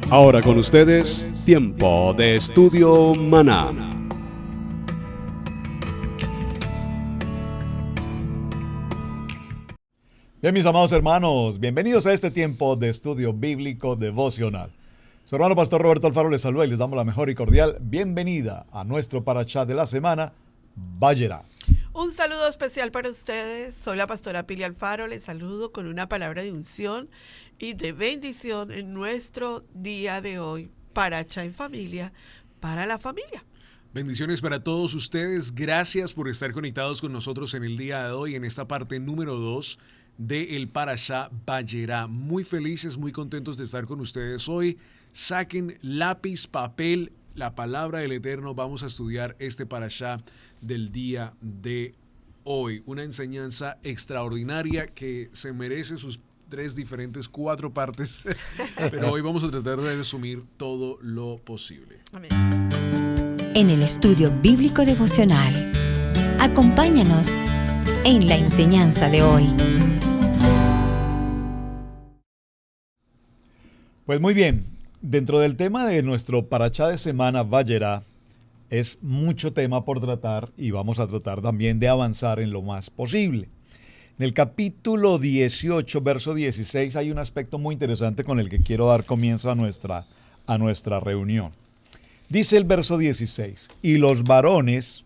Ahora con ustedes, Tiempo de Estudio Maná. Bien, mis amados hermanos, bienvenidos a este tiempo de estudio bíblico devocional. Su hermano Pastor Roberto Alfaro les saluda y les damos la mejor y cordial bienvenida a nuestro parashá de la semana, Vayera. Un saludo especial para ustedes. Soy la pastora Pili Alfaro. Les saludo con una palabra de unción y de bendición en nuestro día de hoy. Parashá en familia, para la familia. Bendiciones para todos ustedes. Gracias por estar conectados con nosotros en el día de hoy, en esta parte número 2 del Parashá Vayera. Muy felices, muy contentos de estar con ustedes hoy. Saquen lápiz, papel, la palabra del Eterno. Vamos a estudiar este Parashá del día de hoy. Una enseñanza extraordinaria que se merece sus 4 partes. Pero hoy vamos a tratar de resumir todo lo posible. Amén. En el estudio bíblico devocional, acompáñanos en la enseñanza de hoy. Pues muy bien, dentro del tema de nuestro parashá de semana, Vayera, es mucho tema por tratar y vamos a tratar también de avanzar en lo más posible. En el capítulo 18, verso 16, hay un aspecto muy interesante con el que quiero dar comienzo a nuestra reunión. Dice el verso 16, y los varones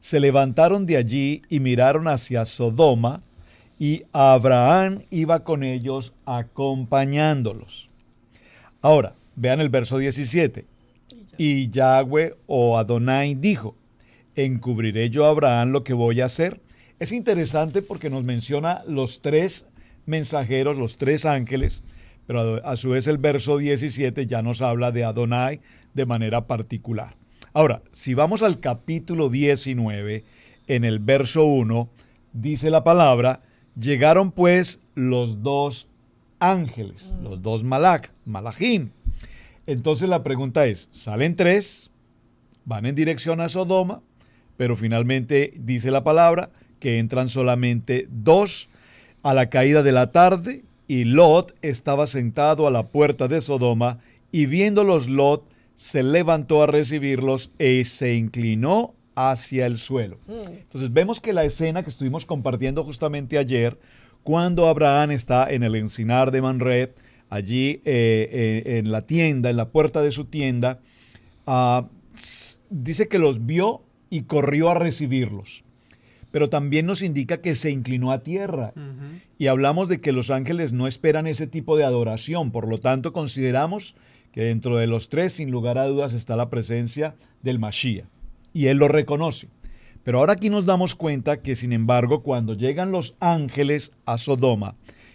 se levantaron de allí y miraron hacia Sodoma, y Abraham iba con ellos acompañándolos. Ahora, vean el verso 17. Y Yahweh o Adonai dijo, ¿encubriré yo a Abraham lo que voy a hacer? Es interesante porque nos menciona los 3 mensajeros, los 3 ángeles, pero a su vez el verso 17 ya nos habla de Adonai de manera particular. Ahora, si vamos al capítulo 19, en el verso 1, dice la palabra, llegaron pues los 2 ángeles, los 2 malajim. Entonces la pregunta es, salen 3, van en dirección a Sodoma, pero finalmente dice la palabra que entran solamente 2 a la caída de la tarde, y Lot estaba sentado a la puerta de Sodoma, y viéndolos Lot se levantó a recibirlos e se inclinó hacia el suelo. Entonces vemos que la escena que estuvimos compartiendo justamente ayer, cuando Abraham está en el encinar de Manré, allí en la tienda, en la puerta de su tienda, dice que los vio y corrió a recibirlos. Pero también nos indica que se inclinó a tierra. Y hablamos de que los ángeles no esperan ese tipo de adoración. Por lo tanto, consideramos que dentro de los 3, sin lugar a dudas, está la presencia del Mashiach. Y él lo reconoce. Pero ahora aquí nos damos cuenta que, sin embargo, cuando llegan los ángeles a Sodoma,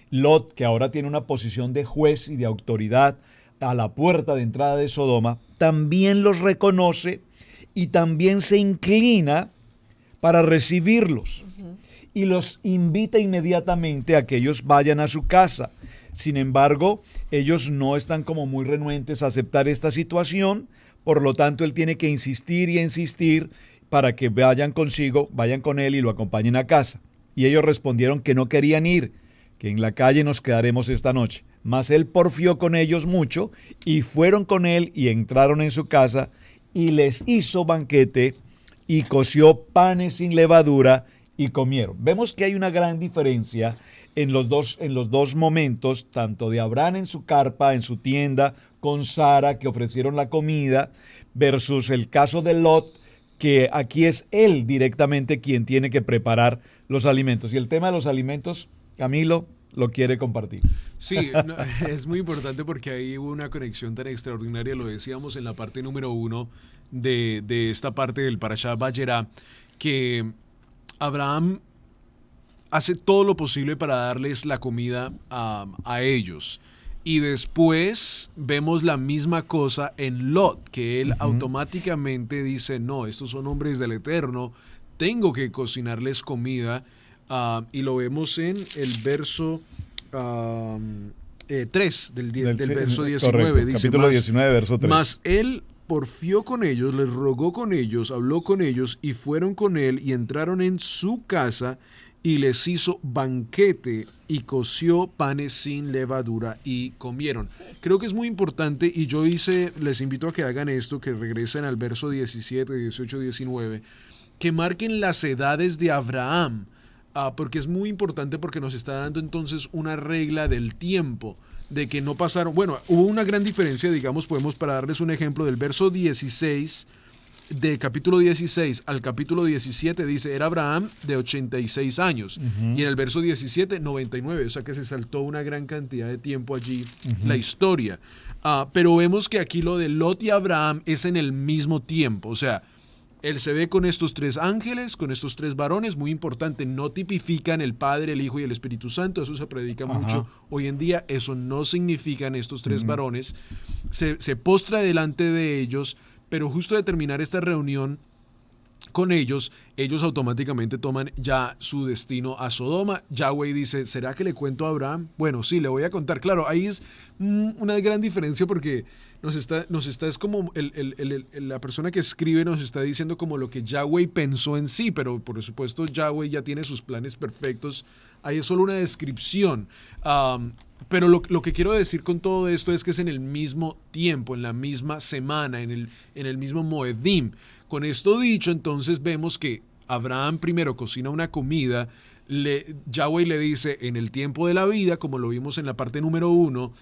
Lot, que ahora tiene una posición de juez y de autoridad a la puerta de entrada de Sodoma, también los reconoce y también se inclina para recibirlos. Y los invita inmediatamente a que ellos vayan a su casa. Sin embargo, ellos no están como muy renuentes a aceptar esta situación, por lo tanto, él tiene que insistir y insistir para que vayan consigo, vayan con él y lo acompañen a casa. Y ellos respondieron que no querían ir, que en la calle nos quedaremos esta noche. Mas él porfió con ellos mucho y fueron con él y entraron en su casa y les hizo banquete y coció panes sin levadura y comieron. Vemos que hay una gran diferencia en los dos momentos, tanto de Abraham en su carpa, en su tienda, con Sara, que ofrecieron la comida, versus el caso de Lot, que aquí es él directamente quien tiene que preparar los alimentos. Y el tema de los alimentos, Camilo lo quiere compartir. Sí, no, es muy importante porque ahí hubo una conexión tan extraordinaria, lo decíamos en la parte número 1 de esta parte del Parashá Vayera, que Abraham hace todo lo posible para darles la comida a ellos. Y después vemos la misma cosa en Lot, que él automáticamente dice, no, estos son hombres del Eterno, tengo que cocinarles comida. Y lo vemos en el verso 3 del verso 19. Correcto, dice, capítulo 19, verso 3. Mas él porfió con ellos, les rogó con ellos, habló con ellos, y fueron con él y entraron en su casa y les hizo banquete y coció panes sin levadura y comieron. Creo que es muy importante y les invito a que hagan esto, que regresen al verso 17, 18, 19, que marquen las edades de Abraham, porque es muy importante porque nos está dando entonces una regla del tiempo, de que no pasaron, bueno, hubo una gran diferencia, digamos, podemos para darles un ejemplo del verso 16, de capítulo 16 al capítulo 17 dice, era Abraham de 86 años, y en el verso 17, 99, o sea que se saltó una gran cantidad de tiempo allí la historia. Pero vemos que aquí lo de Lot y Abraham es en el mismo tiempo, o sea, él se ve con estos 3 ángeles, con estos 3 varones, muy importante, no tipifican el Padre, el Hijo y el Espíritu Santo, eso se predica mucho hoy en día, eso no significan estos 3 varones, se postra delante de ellos, pero justo de terminar esta reunión con ellos automáticamente toman ya su destino a Sodoma. Yahweh dice, ¿será que le cuento a Abraham? Bueno, sí, le voy a contar. Claro, ahí es una gran diferencia porque nos está es como la persona que escribe nos está diciendo como lo que Yahweh pensó en sí, pero por supuesto Yahweh ya tiene sus planes perfectos. Ahí es solo una descripción. Pero lo que quiero decir con todo esto es que es en el mismo tiempo, en la misma semana, en el mismo Moedim. Con esto dicho, entonces vemos que Abraham primero cocina una comida, Yahweh le dice, en el tiempo de la vida, como lo vimos en la parte número 1,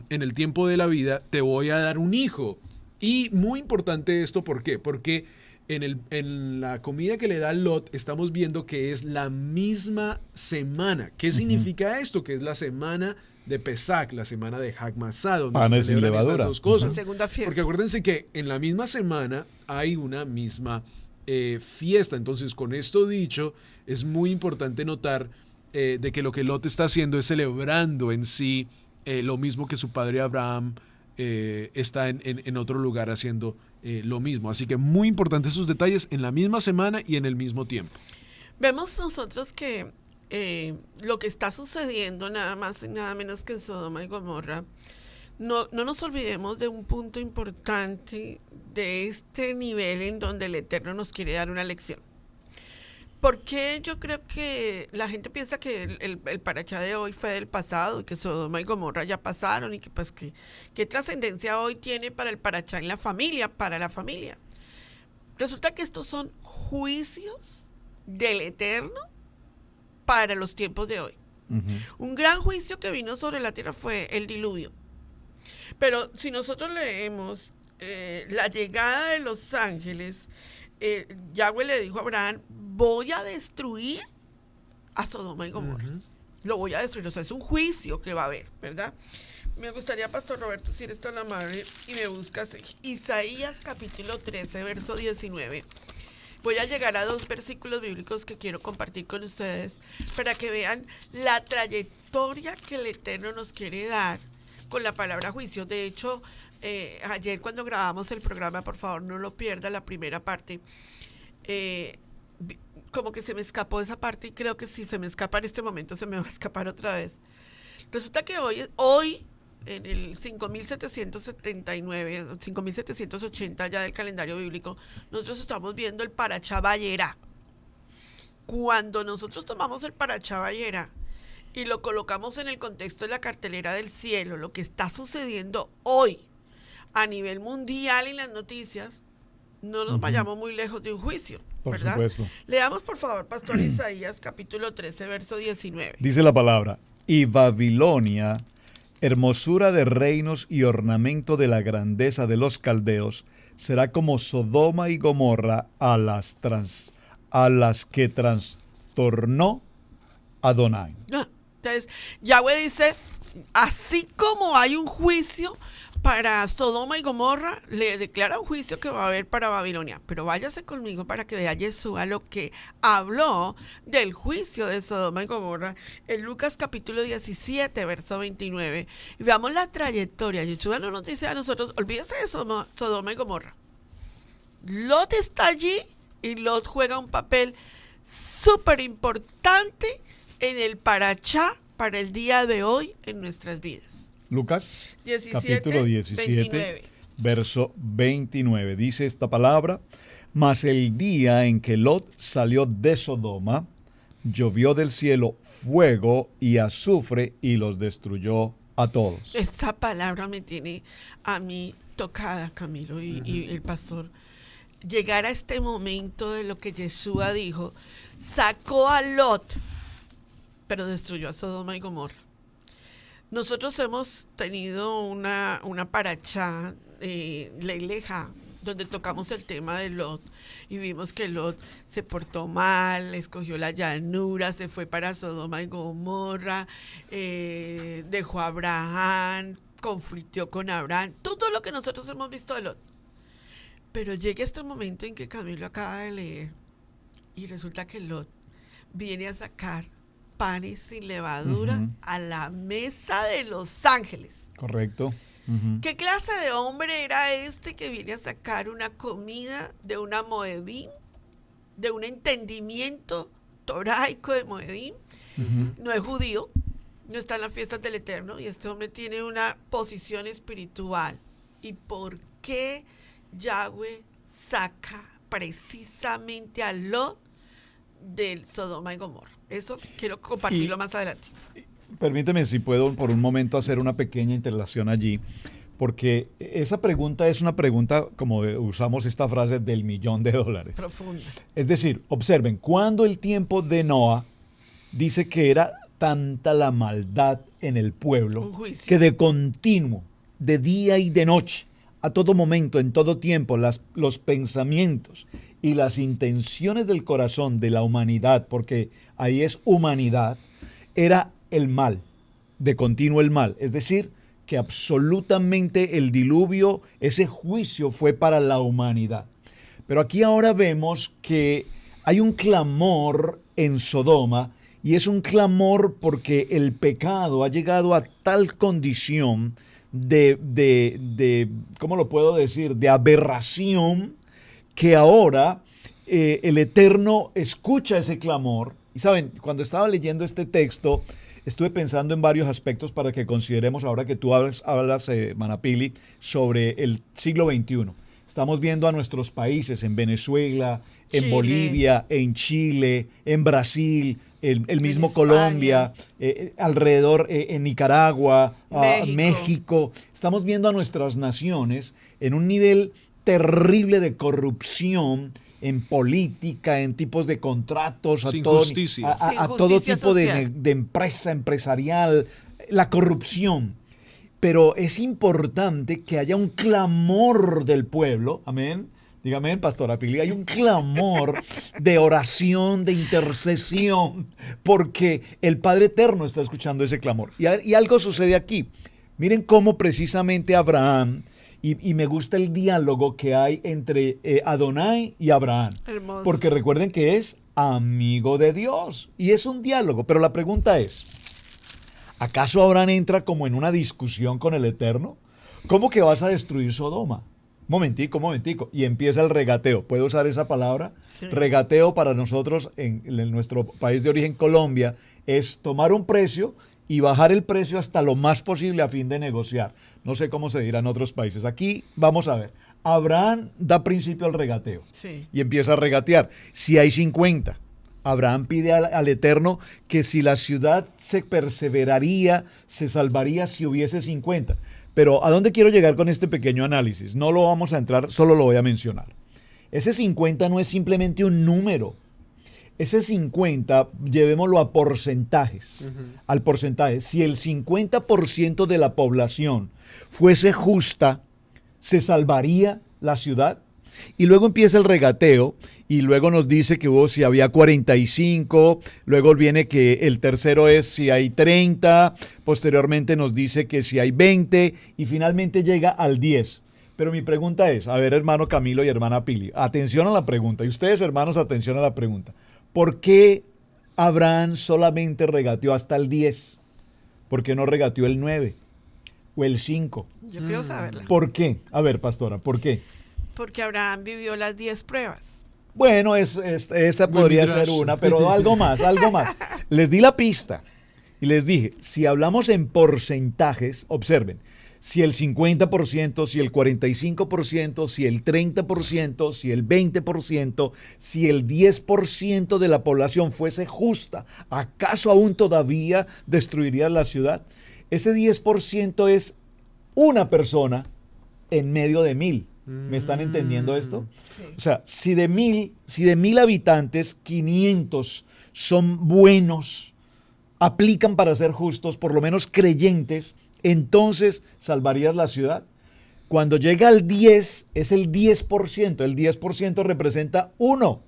en el tiempo de la vida te voy a dar un hijo. Y muy importante esto, ¿por qué? Porque en la comida que le da Lot estamos viendo que es la misma semana. ¿Qué significa esto? Que es la semana de Pesach, la semana de Hag Matzah, donde panes se sin celebran levadura. estas dos cosas. La segunda fiesta. Porque acuérdense que en la misma semana hay una misma fiesta. Entonces, con esto dicho, es muy importante notar de que lo que Lot está haciendo es celebrando en sí lo mismo que su padre Abraham está en otro lugar haciendo lo mismo. Así que muy importantes esos detalles en la misma semana y en el mismo tiempo. Vemos nosotros que lo que está sucediendo nada más y nada menos que en Sodoma y Gomorra, no nos olvidemos de un punto importante de este nivel en donde el Eterno nos quiere dar una lección. Porque yo creo que la gente piensa que el parachá de hoy fue del pasado y que Sodoma y Gomorra ya pasaron y que pues qué trascendencia hoy tiene para el parachá en la familia, para la familia. Resulta que estos son juicios del Eterno para los tiempos de hoy. Un gran juicio que vino sobre la tierra fue el diluvio. Pero si nosotros leemos la llegada de los ángeles, Yahweh le dijo a Abraham, voy a destruir a Sodoma y Gomorra. Lo voy a destruir, o sea, es un juicio que va a haber, ¿verdad? Me gustaría, Pastor Roberto, si eres tan amable y me buscas Isaías capítulo 13, verso 19. Voy a llegar a 2 versículos bíblicos que quiero compartir con ustedes para que vean la trayectoria que el Eterno nos quiere dar con la palabra juicio. De hecho, ayer cuando grabamos el programa, por favor no lo pierda, la primera parte, como que se me escapó esa parte y creo que si se me escapa en este momento se me va a escapar otra vez. Resulta que hoy en el 5779, 5780 ya del calendario bíblico, nosotros estamos viendo el Parashá Vayera. Cuando nosotros tomamos el Parashá Vayera y lo colocamos en el contexto de la cartelera del cielo, lo que está sucediendo hoy a nivel mundial en las noticias, no nos vayamos muy lejos de un juicio, ¿verdad? Por supuesto. Leamos, por favor, Pastor Isaías, capítulo 13, verso 19. Dice la palabra, y Babilonia, hermosura de reinos y ornamento de la grandeza de los caldeos, será como Sodoma y Gomorra a las que trastornó Adonai. Entonces, Yahweh dice, así como hay un juicio para Sodoma y Gomorra, le declara un juicio que va a haber para Babilonia. Pero váyase conmigo para que vea Yeshua lo que habló del juicio de Sodoma y Gomorra en Lucas capítulo 17, verso 29. Y veamos la trayectoria. Yeshua no nos dice a nosotros, olvídese de Sodoma y Gomorra. Lot está allí y Lot juega un papel súper importante en el parachá para el día de hoy en nuestras vidas. Lucas 17, capítulo 17, 29. verso 29. Dice esta palabra, mas el día en que Lot salió de Sodoma, llovió del cielo fuego y azufre y los destruyó a todos. Esta palabra me tiene a mí tocada, Camilo y el pastor. Llegar a este momento de lo que Yeshua dijo, sacó a Lot, pero destruyó a Sodoma y Gomorra. Nosotros hemos tenido una parachá, Leileja, donde tocamos el tema de Lot y vimos que Lot se portó mal, escogió la llanura, se fue para Sodoma y Gomorra, dejó a Abraham, conflictió con Abraham, todo lo que nosotros hemos visto de Lot. Pero llega este momento en que Camilo acaba de leer y resulta que Lot viene a sacar panes sin levadura a la mesa de los ángeles. Correcto. ¿Qué clase de hombre era este que viene a sacar una comida de una Moedín, de un entendimiento toraico de Moedín? No es judío, no está en las fiestas del Eterno y este hombre tiene una posición espiritual. ¿Y por qué Yahweh saca precisamente a Lot del Sodoma y Gomorra? Eso quiero compartirlo más adelante. Permíteme, si puedo, por un momento hacer una pequeña interrelación allí, porque esa pregunta es una pregunta, como usamos esta frase, del $1.000.000. Profunda. Es decir, observen, cuando el tiempo de Noa dice que era tanta la maldad en el pueblo, que de continuo, de día y de noche, a todo momento, en todo tiempo, los pensamientos y las intenciones del corazón de la humanidad, porque ahí es humanidad, era el mal, de continuo el mal. Es decir, que absolutamente el diluvio, ese juicio fue para la humanidad. Pero aquí ahora vemos que hay un clamor en Sodoma, y es un clamor porque el pecado ha llegado a tal condición ¿cómo lo puedo decir?, de aberración, que ahora el Eterno escucha ese clamor. Y saben, cuando estaba leyendo este texto, estuve pensando en varios aspectos para que consideremos, ahora que tú hablas Manapili, sobre el siglo XXI. Estamos viendo a nuestros países, en Venezuela, en Chile, Bolivia, en Chile, en Brasil, el mismo España, Colombia, alrededor en Nicaragua, México. Estamos viendo a nuestras naciones en un nivel terrible de corrupción, en política, en tipos de contratos, a todo tipo de empresa empresarial, la corrupción. Pero es importante que haya un clamor del pueblo, amén. Dígame, Pastora Pili, hay un clamor de oración, de intercesión, porque el Padre Eterno está escuchando ese clamor. Y algo sucede aquí. Miren cómo precisamente Abraham, y me gusta el diálogo que hay entre Adonai y Abraham. Hermoso. Porque recuerden que es amigo de Dios. Y es un diálogo, pero la pregunta es, ¿acaso Abraham entra como en una discusión con el Eterno? ¿Cómo que vas a destruir Sodoma? Momentico. Y empieza el regateo. ¿Puedo usar esa palabra? Sí. Regateo para nosotros en nuestro país de origen, Colombia, es tomar un precio y bajar el precio hasta lo más posible a fin de negociar. No sé cómo se dirá en otros países. Aquí vamos a ver. Abraham da principio al regateo. Sí. Y empieza a regatear. Si hay 50, Abraham pide al Eterno que si la ciudad se perseveraría, se salvaría si hubiese 50. Pero ¿a dónde quiero llegar con este pequeño análisis? No lo vamos a entrar, solo lo voy a mencionar. Ese 50 no es simplemente un número. Ese 50, llevémoslo a porcentajes, al porcentaje. Si el 50% de la población fuese justa, ¿se salvaría la ciudad? Y luego empieza el regateo y luego nos dice que si había 45, luego viene que el tercero es si hay 30, posteriormente nos dice que si hay 20 y finalmente llega al 10. Pero mi pregunta es, a ver, hermano Camilo y hermana Pili, atención a la pregunta, y ustedes, hermanos, atención a la pregunta. ¿Por qué Abraham solamente regateó hasta el 10? ¿Por qué no regateó el 9 o el 5? Yo quiero saberla. ¿Por qué? A ver, pastora, ¿por qué? Porque Abraham vivió las 10 pruebas. Bueno, esa podría ser una, pero algo más. Les di la pista y les dije, si hablamos en porcentajes, observen, si el 50%, si el 45%, si el 30%, si el 20%, si el 10% de la población fuese justa, ¿acaso aún todavía destruiría la ciudad? Ese 10% es una persona en medio de 1000. ¿Me están entendiendo esto? Sí. O sea, si de 1000 habitantes, 500 son buenos, aplican para ser justos, por lo menos creyentes, entonces salvarías la ciudad. Cuando llega al 10, es el 10%. El 10% representa 1.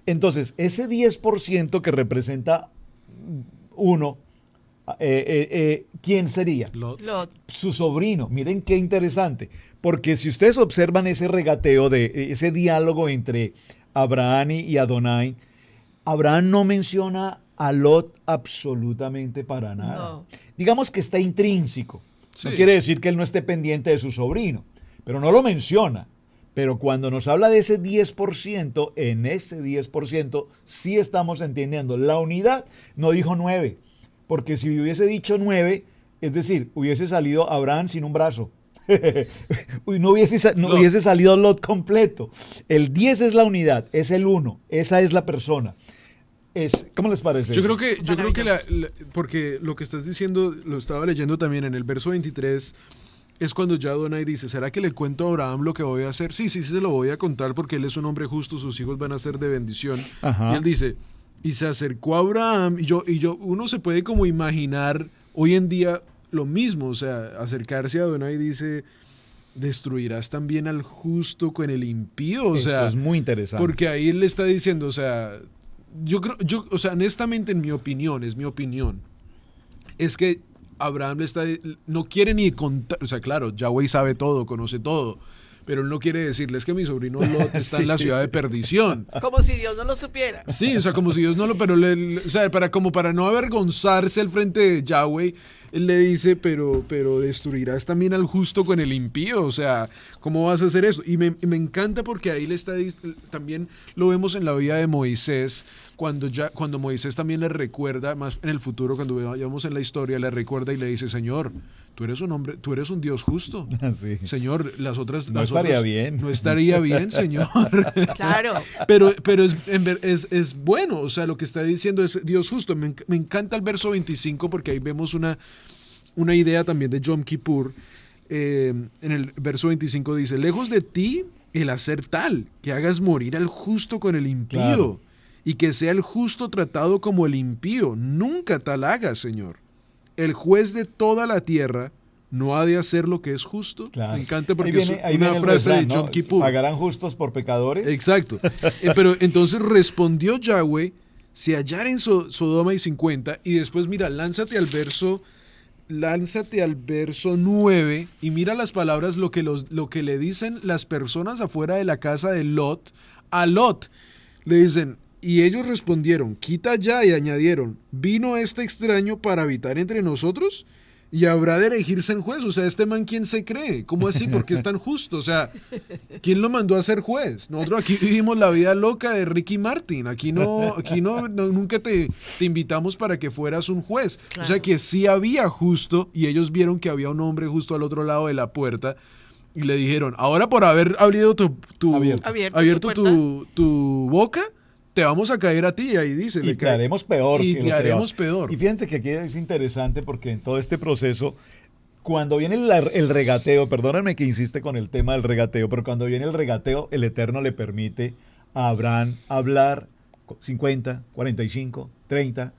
Entonces, ese 10% que representa 1, ¿quién sería? Lot. Lot. Su sobrino. Miren qué interesante. Porque si ustedes observan ese regateo, ese diálogo entre Abraham y Adonai, Abraham no menciona a Lot absolutamente para nada. No. Digamos que está intrínseco. Sí. No quiere decir que él no esté pendiente de su sobrino, pero no lo menciona. Pero cuando nos habla de ese 10%, en ese 10% sí estamos entendiendo. La unidad no dijo 9, porque si hubiese dicho 9, es decir, hubiese salido Abraham sin un brazo. no hubiese salido Lot completo. El 10 es la unidad, es el 1, esa es la persona. ¿Cómo les parece? Yo creo que Maravilloso. porque lo que estás diciendo, lo estaba leyendo también en el verso 23, es cuando ya Adonai dice, ¿será que le cuento a Abraham lo que voy a hacer? Sí, se lo voy a contar porque él es un hombre justo, sus hijos van a ser de bendición. Ajá. Y él dice, y se acercó a Abraham, uno se puede como imaginar hoy en día lo mismo, o sea, acercarse a Adonai y dice, ¿destruirás también al justo con el impío? O Eso sea, es muy interesante. porque ahí él le está diciendo, o sea, o sea, honestamente, en mi opinión, es que Abraham no quiere ni contar, o sea, claro, Yahweh sabe todo, conoce todo, pero él no quiere decirles que mi sobrino Lot está en la ciudad de perdición. Como si Dios no lo supiera. Sí, o sea, como si Dios no lo, pero o sea, para no avergonzarse al frente de Yahweh, él le dice, pero destruirás también al justo con el impío, o sea, ¿cómo vas a hacer eso? Y me encanta porque ahí también lo vemos en la vida de Moisés, cuando Moisés también le recuerda, más en el futuro, cuando vayamos en la historia, le recuerda y le dice, Señor, tú eres un hombre, tú eres un Dios justo. Sí. Señor, No estaría bien. No estaría bien, Señor. Claro. Pero es bueno, o sea, lo que está diciendo es Dios justo. Me encanta el verso 25 porque ahí vemos una idea también de Yom Kippur. En el verso 25 dice, lejos de ti el hacer tal, que hagas morir al justo con el impío, Claro. y que sea el justo tratado como el impío. Nunca tal hagas, Señor. El juez de toda la tierra no ha de hacer lo que es justo. Claro. Me encanta porque ahí es una viene el frase refrán, de ¿no? Yom Kippur. ¿Pagarán justos por pecadores? Exacto. Pero entonces respondió Yahweh, si hallaren Sodoma y 50, y después mira, lánzate al verso 9 y mira las palabras, lo que le dicen las personas afuera de la casa de Lot a Lot. Le dicen, y ellos respondieron, quita ya, y añadieron, ¿vino este extraño para habitar entre nosotros? Y habrá de elegirse en juez. O sea, ¿este man quién se cree? ¿Cómo así? ¿Por qué es tan justo? O sea, ¿quién lo mandó a ser juez? Nosotros aquí vivimos la vida loca de Ricky Martin. Aquí nunca te invitamos para que fueras un juez. Claro. O sea, que sí había justo, y ellos vieron que había un hombre justo al otro lado de la puerta, y le dijeron, ahora por haber abierto Abierto tu boca, te vamos a caer a ti. Y ahí dice. Y te haremos peor. Y que te lo que haremos va. peor. Y fíjense que aquí es interesante porque en todo este proceso, cuando viene el regateo, perdónenme que insiste con el tema del regateo, pero cuando viene el regateo, el Eterno le permite a Abraham hablar 50, 45, 30,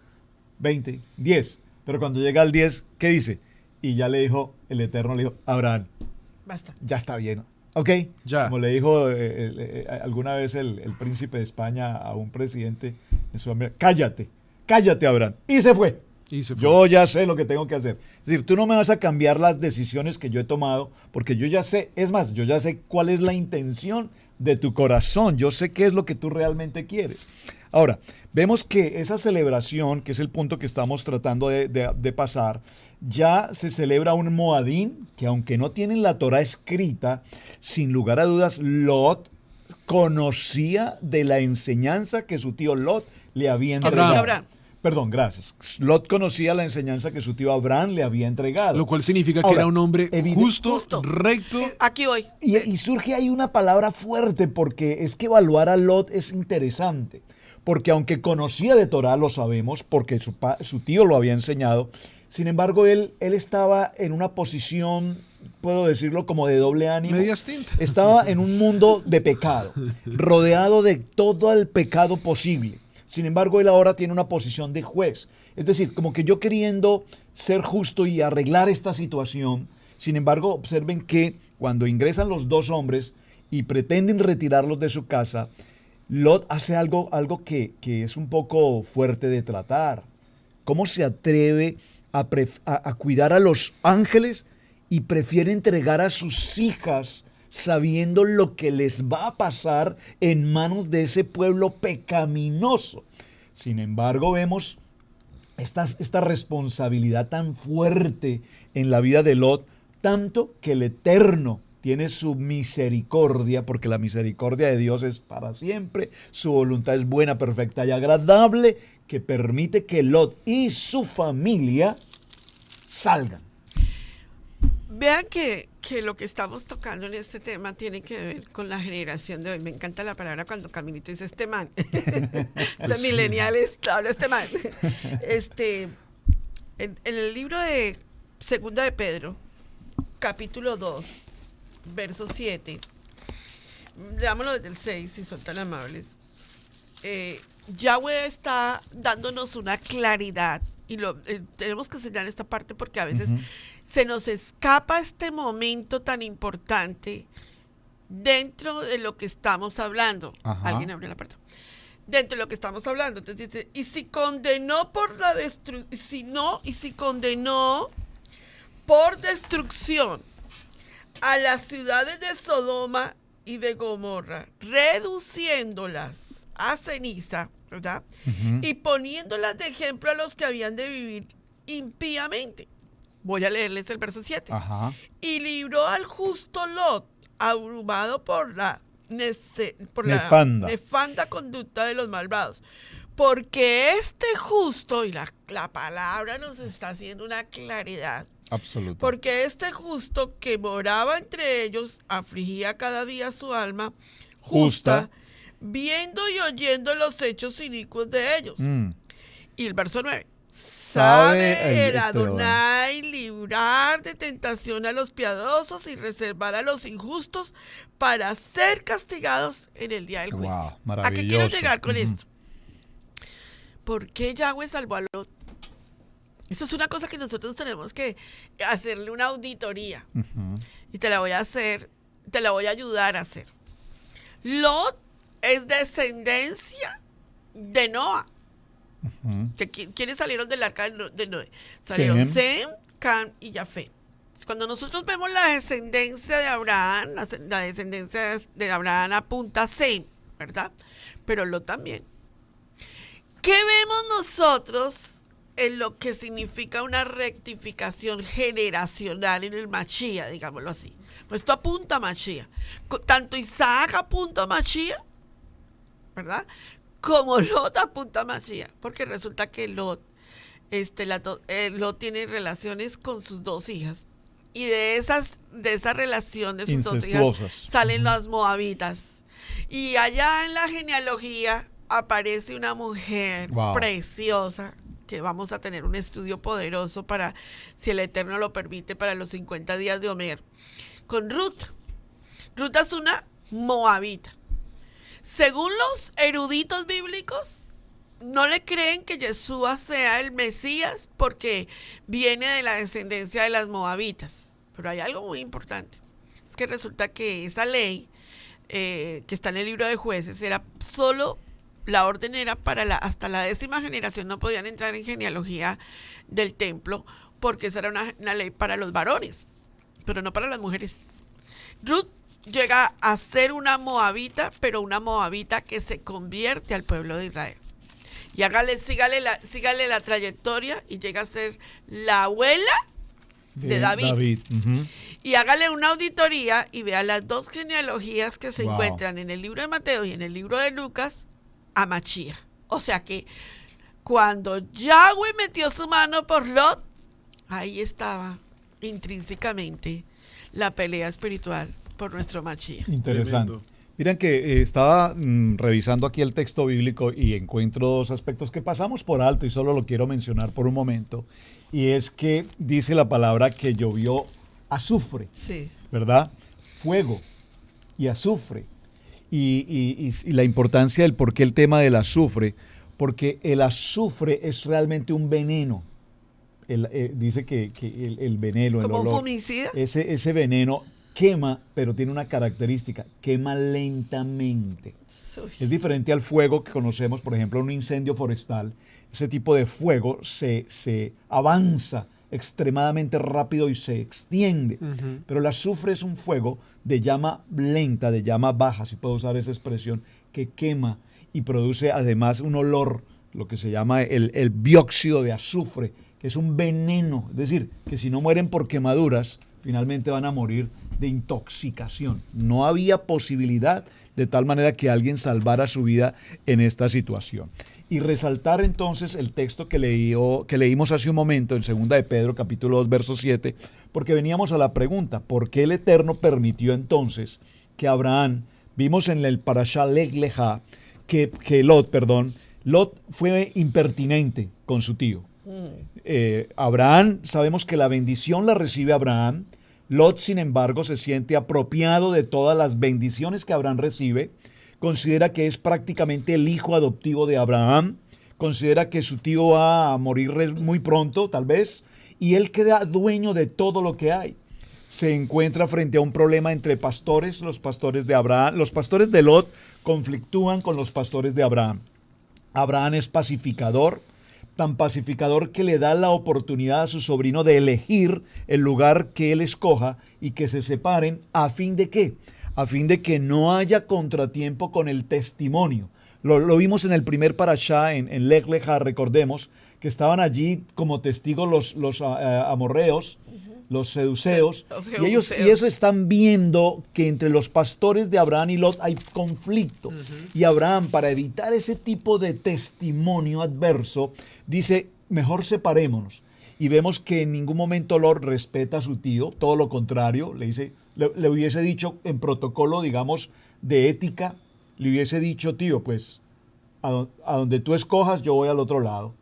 20, 10. Pero cuando llega al 10, ¿qué dice? Y ya le dijo, el Eterno le dijo, Abraham, Basta. ya está bien. ¿Ok? Ya. Como le dijo alguna vez el príncipe de España a un presidente en Sudamérica, cállate, Abraham. Y se fue. Yo ya sé lo que tengo que hacer. Es decir, tú no me vas a cambiar las decisiones que yo he tomado, porque yo ya sé, es más, yo ya sé cuál es la intención de tu corazón. Yo sé qué es lo que tú realmente quieres. Ahora, vemos que esa celebración, que es el punto que estamos tratando de pasar, ya se celebra un Moadín, que aunque no tienen la Torá escrita, sin lugar a dudas, Lot conocía de la enseñanza que su tío Lot le había entregado. Abraham. Perdón, gracias. Lot conocía la enseñanza que su tío Abraham le había entregado. Lo cual significa que Ahora, era un hombre Justo. recto. Aquí voy. Y surge ahí una palabra fuerte, porque es que evaluar a Lot es interesante. Porque aunque conocía de Torah, lo sabemos, porque su tío lo había enseñado, sin embargo, él estaba en una posición, puedo decirlo, como de doble ánimo. Medias tintas. Estaba en un mundo de pecado, rodeado de todo el pecado posible. Sin embargo, él ahora tiene una posición de juez. Es decir, como que yo queriendo ser justo y arreglar esta situación. Sin embargo, observen que cuando ingresan los dos hombres y pretenden retirarlos de su casa, Lot hace algo que es un poco fuerte de tratar. ¿Cómo se atreve a cuidar a los ángeles y prefiere entregar a sus hijas sabiendo lo que les va a pasar en manos de ese pueblo pecaminoso? Sin embargo, vemos esta responsabilidad tan fuerte en la vida de Lot, tanto que el Eterno tiene su misericordia, porque la misericordia de Dios es para siempre, su voluntad es buena, perfecta y agradable, que permite que Lot y su familia salgan. Vean que lo que estamos tocando en este tema tiene que ver con la generación de hoy. Me encanta la palabra cuando Caminito dice este man. Los millennials habla este man. En el libro de Segunda de Pedro, capítulo 2, verso 7, leámoslo desde el 6, si son tan amables. Yahweh está dándonos una claridad y tenemos que señalar esta parte porque a veces se nos escapa este momento tan importante dentro de lo que estamos hablando. Ajá. Alguien abrió la puerta. Dentro de lo que estamos hablando. Entonces dice, y si condenó por destrucción a las ciudades de Sodoma y de Gomorra, reduciéndolas a ceniza, ¿verdad? Y poniéndolas de ejemplo a los que habían de vivir impíamente. Voy a leerles el verso 7. Ajá. Y libró al justo Lot, abrumado por la nefanda conducta de los malvados. Porque este justo, y la palabra nos está haciendo una claridad, Absoluto. porque este justo que moraba entre ellos afligía cada día su alma justa, viendo y oyendo los hechos inicuos de ellos. Y el verso 9. Sabe el Adonai librar de tentación a los piadosos y reservar a los injustos para ser castigados en el día del juicio. Wow, ¿A maravilloso. qué quiero llegar con esto? ¿Por qué Yahweh salvó a Lot? Esa es una cosa que nosotros tenemos que hacerle una auditoría. Y te la voy a ayudar a hacer. Lot es descendencia de Noa. ¿Quiénes salieron del arca de Noé? Salieron Sem, Cam y Jafet. Cuando nosotros vemos la descendencia de Abraham, la descendencia de Abraham apunta a Sem, ¿verdad? Pero Lot también. ¿Qué vemos nosotros en lo que significa una rectificación generacional en el Mashiach, digámoslo así? Pues esto apunta a Mashiach. Tanto Isaac apunta a Mashiach, ¿verdad? Como Lot apunta a Mashiach, porque resulta que Lot tiene relaciones con sus dos hijas. Y de esa relación de sus dos hijas salen las moabitas. Y allá en la genealogía aparece una mujer preciosa, que vamos a tener un estudio poderoso para, si el Eterno lo permite, para los 50 días de Omer, con Ruth. Ruth es una moabita. Según los eruditos bíblicos, no le creen que Yeshua sea el Mesías porque viene de la descendencia de las moabitas. Pero hay algo muy importante. Es que resulta que esa ley que está en el libro de Jueces era solo, la orden era para hasta la 10ª generación, no podían entrar en genealogía del templo porque esa era una ley para los varones, pero no para las mujeres. Ruth llega a ser una moabita, pero una moabita que se convierte al pueblo de Israel. Y sígale la trayectoria y llega a ser la abuela de David. Y hágale una auditoría y vea las dos genealogías que se encuentran en el libro de Mateo y en el libro de Lucas a Mashiach. O sea que cuando Yahweh metió su mano por Lot, ahí estaba intrínsecamente la pelea espiritual por nuestro Mashiach. Interesante. Tremendo. Miren que estaba revisando aquí el texto bíblico y encuentro dos aspectos que pasamos por alto y solo lo quiero mencionar por un momento. Y es que dice la palabra que llovió azufre, Sí. ¿verdad? Fuego y azufre. Y la importancia del por qué el tema del azufre, porque el azufre es realmente un veneno. Dice que el veneno, el ¿Como un olor, fumicida? ese veneno quema, pero tiene una característica, quema lentamente. Uy. Es diferente al fuego que conocemos, por ejemplo, un incendio forestal. Ese tipo de fuego se avanza extremadamente rápido y se extiende. Pero el azufre es un fuego de llama lenta, de llama baja, si puedo usar esa expresión, que quema y produce además un olor, lo que se llama el dióxido de azufre, que es un veneno. Es decir, que si no mueren por quemaduras, finalmente van a morir de intoxicación. No había posibilidad de tal manera que alguien salvara su vida en esta situación. Y resaltar entonces el texto que leímos hace un momento en 2 de Pedro, capítulo 2, verso 7, porque veníamos a la pregunta, ¿por qué el Eterno permitió entonces que Abraham, vimos en el Parashá Lech Lechá, que Lot fue impertinente con su tío? Abraham, sabemos que la bendición la recibe Abraham. Lot, sin embargo, se siente apropiado de todas las bendiciones que Abraham recibe. Considera que es prácticamente el hijo adoptivo de Abraham. Considera que su tío va a morir muy pronto, tal vez. Y él queda dueño de todo lo que hay. Se encuentra frente a un problema entre pastores, los pastores de Abraham. Los pastores de Lot conflictúan con los pastores de Abraham. Abraham es pacificador. Tan pacificador que le da la oportunidad a su sobrino de elegir el lugar que él escoja y que se separen. ¿A fin de qué? A fin de que no haya contratiempo con el testimonio. Lo vimos en el primer parashá, en Lech Lechá, recordemos, que estaban allí como testigos los amorreos, los seduceos, y ellos están viendo que entre los pastores de Abraham y Lot hay conflicto. Y Abraham, para evitar ese tipo de testimonio adverso, dice, mejor separémonos. Y vemos que en ningún momento Lot respeta a su tío, todo lo contrario, le hubiese dicho en protocolo, digamos, de ética, le hubiese dicho, tío, pues a donde tú escojas, yo voy al otro lado.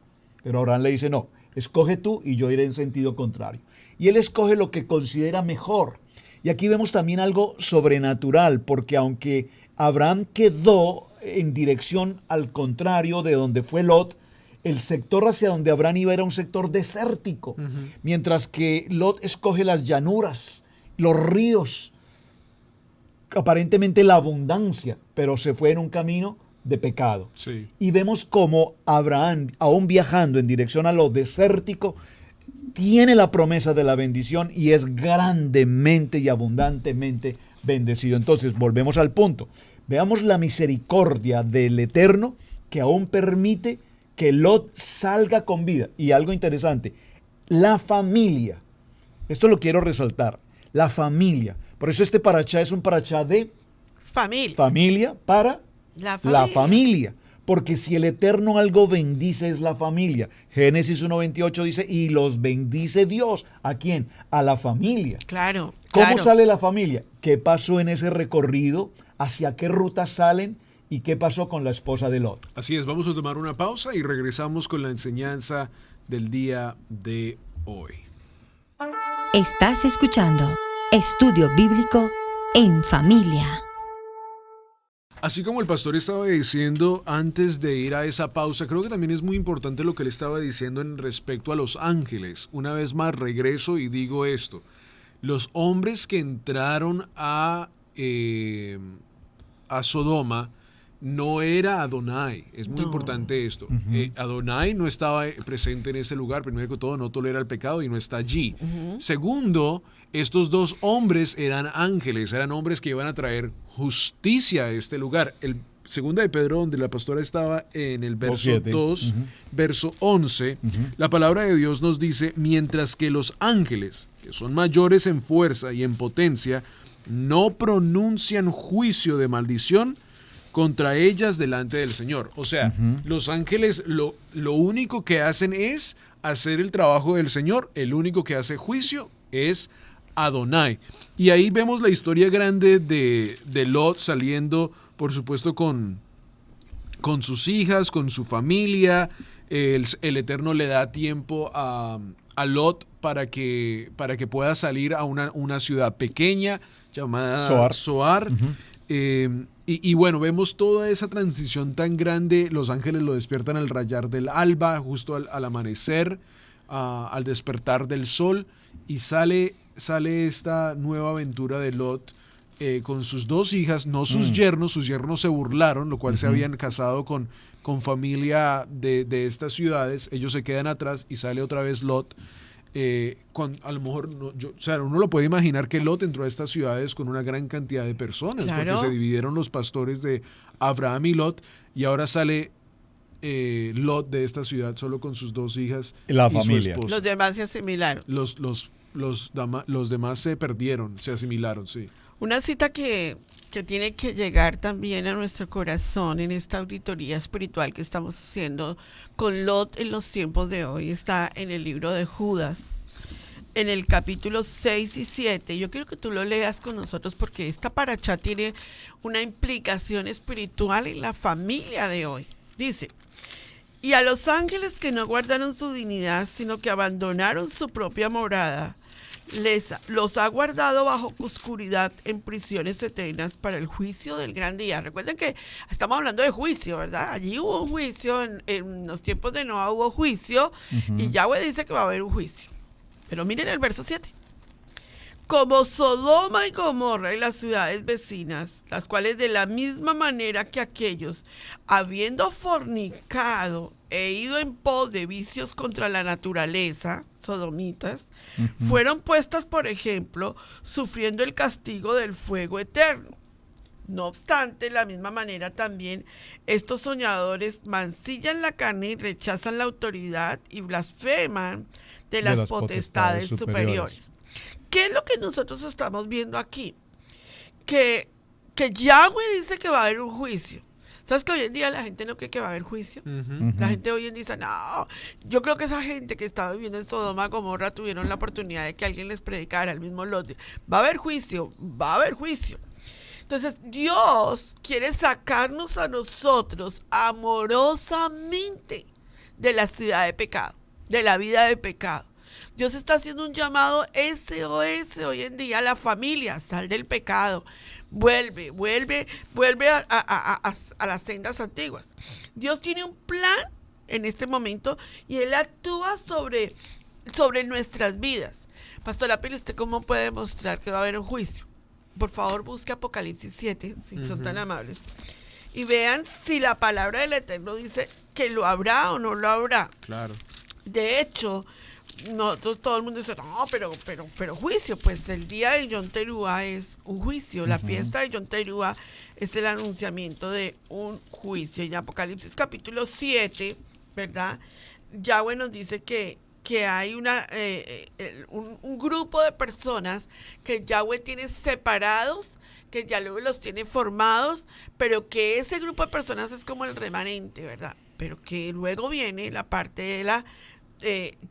Pero Abraham le dice, no, escoge tú y yo iré en sentido contrario. Y él escoge lo que considera mejor. Y aquí vemos también algo sobrenatural, porque aunque Abraham quedó en dirección al contrario de donde fue Lot, el sector hacia donde Abraham iba era un sector desértico, mientras que Lot escoge las llanuras, los ríos, aparentemente la abundancia, pero se fue en un camino de pecado. Sí. Y vemos cómo Abraham, aún viajando en dirección a lo desértico, tiene la promesa de la bendición y es grandemente y abundantemente bendecido. Entonces, volvemos al punto. Veamos la misericordia del Eterno que aún permite que Lot salga con vida. Y algo interesante, la familia. Esto lo quiero resaltar. La familia. Por eso este parashá es un parashá de familia para la familia. Porque si el Eterno algo bendice es la familia. Génesis 1:28 dice, y los bendice Dios. ¿A quién? A la familia. Claro. ¿Cómo sale la familia? ¿Qué pasó en ese recorrido? ¿Hacia qué ruta salen? ¿Y qué pasó con la esposa de Lot? Así es, vamos a tomar una pausa y regresamos con la enseñanza del día de hoy. Estás escuchando Estudio Bíblico en Familia. Así como el pastor estaba diciendo antes de ir a esa pausa, creo que también es muy importante lo que él estaba diciendo en respecto a los ángeles. Una vez más regreso y digo esto. Los hombres que entraron a Sodoma no era Adonai. Es muy importante esto. Adonai no estaba presente en ese lugar. Primero que todo, no tolera el pecado y no está allí. Segundo, estos dos hombres eran ángeles, eran hombres que iban a traer justicia a este lugar. El 2 de Pedro, donde la pastora estaba en el verso 2, verso 11, la palabra de Dios nos dice, mientras que los ángeles, que son mayores en fuerza y en potencia, no pronuncian juicio de maldición, contra ellas delante del Señor. O sea, los ángeles lo único que hacen es hacer el trabajo del Señor. El único que hace juicio es Adonai. Y ahí vemos la historia grande de Lot saliendo, por supuesto, con sus hijas, con su familia. El Eterno le da tiempo a Lot para que pueda salir a una ciudad pequeña llamada Zoar. Y bueno, vemos toda esa transición tan grande. Los ángeles lo despiertan al rayar del alba, justo al amanecer, al despertar del sol, y sale esta nueva aventura de Lot con sus dos hijas, no sus yernos. Sus yernos se burlaron, lo cual se habían casado con familia de estas ciudades. Ellos se quedan atrás y sale otra vez Lot. A lo mejor uno lo puede imaginar que Lot entró a estas ciudades con una gran cantidad de personas, claro, porque se dividieron los pastores de Abraham y Lot, y ahora sale Lot de esta ciudad solo con sus dos hijas y familia. su esposo. Los demás se asimilaron. Los demás se perdieron, se asimilaron, sí. Una cita que tiene que llegar también a nuestro corazón en esta auditoría espiritual que estamos haciendo con Lot en los tiempos de hoy está en el libro de Judas, en el capítulo 6 y 7. Yo quiero que tú lo leas con nosotros porque esta parachá tiene una implicación espiritual en la familia de hoy. Dice: y a los ángeles que no guardaron su dignidad, sino que abandonaron su propia morada, los ha guardado bajo oscuridad en prisiones eternas para el juicio del gran día. Recuerden que estamos hablando de juicio, ¿verdad? Allí hubo un juicio, en los tiempos de Noah hubo juicio, y Yahweh dice que va a haber un juicio. Pero miren el verso 7. Como Sodoma y Gomorra y las ciudades vecinas, las cuales de la misma manera que aquellos, habiendo fornicado e ido en pos de vicios contra la naturaleza, sodomitas, fueron puestas, por ejemplo, sufriendo el castigo del fuego eterno. No obstante, de la misma manera también estos soñadores mancillan la carne y rechazan la autoridad y blasfeman de las potestades superiores. ¿Qué es lo que nosotros estamos viendo aquí? Que Yahweh dice que va a haber un juicio. ¿Sabes que hoy en día la gente no cree que va a haber juicio? La gente hoy en día dice, no, yo creo que esa gente que estaba viviendo en Sodoma y Gomorra tuvieron la oportunidad de que alguien les predicara, el mismo Lot. Va a haber juicio, va a haber juicio. Entonces, Dios quiere sacarnos a nosotros amorosamente de la ciudad de pecado, de la vida de pecado. Dios está haciendo un llamado SOS hoy en día a la familia: sal del pecado, vuelve a las sendas antiguas. Dios tiene un plan en este momento y Él actúa sobre nuestras vidas. Pastora Pili, ¿usted cómo puede demostrar que va a haber un juicio? Por favor, busque Apocalipsis 7, si son tan amables, y vean si la palabra del Eterno dice que lo habrá o no lo habrá. Claro. De hecho, nosotros, todo el mundo dice, no, pero juicio. Pues el día de Yom Teruah es un juicio. La fiesta de Yom Teruah es el anunciamiento de un juicio. En Apocalipsis capítulo 7, ¿verdad? Yahweh nos dice que hay un grupo de personas que Yahweh tiene separados, que Yahweh los tiene formados, pero que ese grupo de personas es como el remanente, ¿verdad? Pero que luego viene la parte de la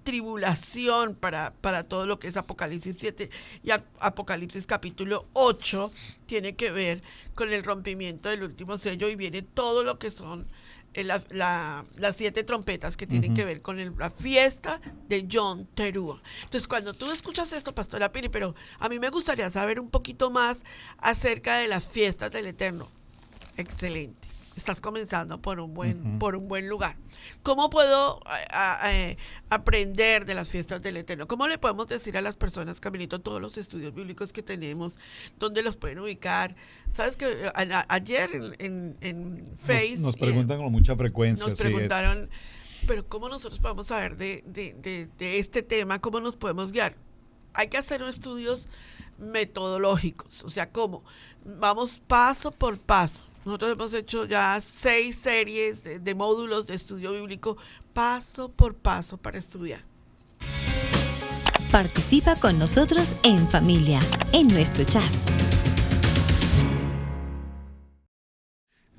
tribulación para todo lo que es Apocalipsis 7 y Apocalipsis capítulo 8 tiene que ver con el rompimiento del último sello, y viene todo lo que son las 7 trompetas que tienen que ver con la fiesta de Yom Teruah. Entonces, cuando tú escuchas esto, Pastora Pili, pero a mí me gustaría saber un poquito más acerca de las fiestas del Eterno. Excelente. Estás comenzando por un buen lugar. ¿Cómo puedo aprender de las fiestas del Eterno? ¿Cómo le podemos decir a las personas, Camilito, todos los estudios bíblicos que tenemos, dónde los pueden ubicar? Sabes que ayer en Face nos preguntan con mucha frecuencia. Nos preguntaron, pero ¿cómo nosotros podemos saber de este tema? ¿Cómo nos podemos guiar? Hay que hacer estudios metodológicos, o sea, ¿cómo? Vamos paso por paso. Nosotros hemos hecho ya 6 series de módulos de estudio bíblico, paso por paso, para estudiar. Participa con nosotros en familia, en nuestro chat.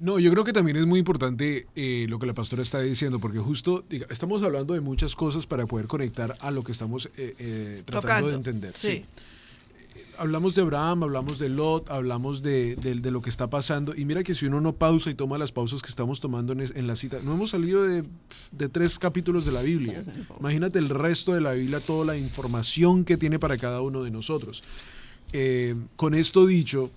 No, yo creo que también es muy importante lo que la pastora está diciendo, porque justo estamos hablando de muchas cosas para poder conectar a lo que estamos tratando de entender. Sí. Hablamos de Abraham, hablamos de Lot, hablamos de lo que está pasando. Y mira que si uno no pausa y toma las pausas que estamos tomando en la cita, no hemos salido de 3 capítulos de la Biblia. Imagínate el resto de la Biblia, toda la información que tiene para cada uno de nosotros. Con esto dicho,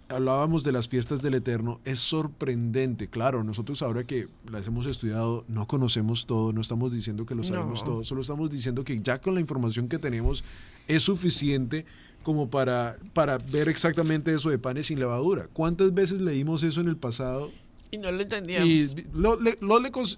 hablábamos de las fiestas del Eterno. Es sorprendente. Claro, nosotros ahora que las hemos estudiado no conocemos todo, no estamos diciendo que lo sabemos todo, solo estamos diciendo que ya con la información que tenemos es suficiente como para ver exactamente eso de panes sin levadura. ¿Cuántas veces leímos eso en el pasado? Y no lo entendíamos. Y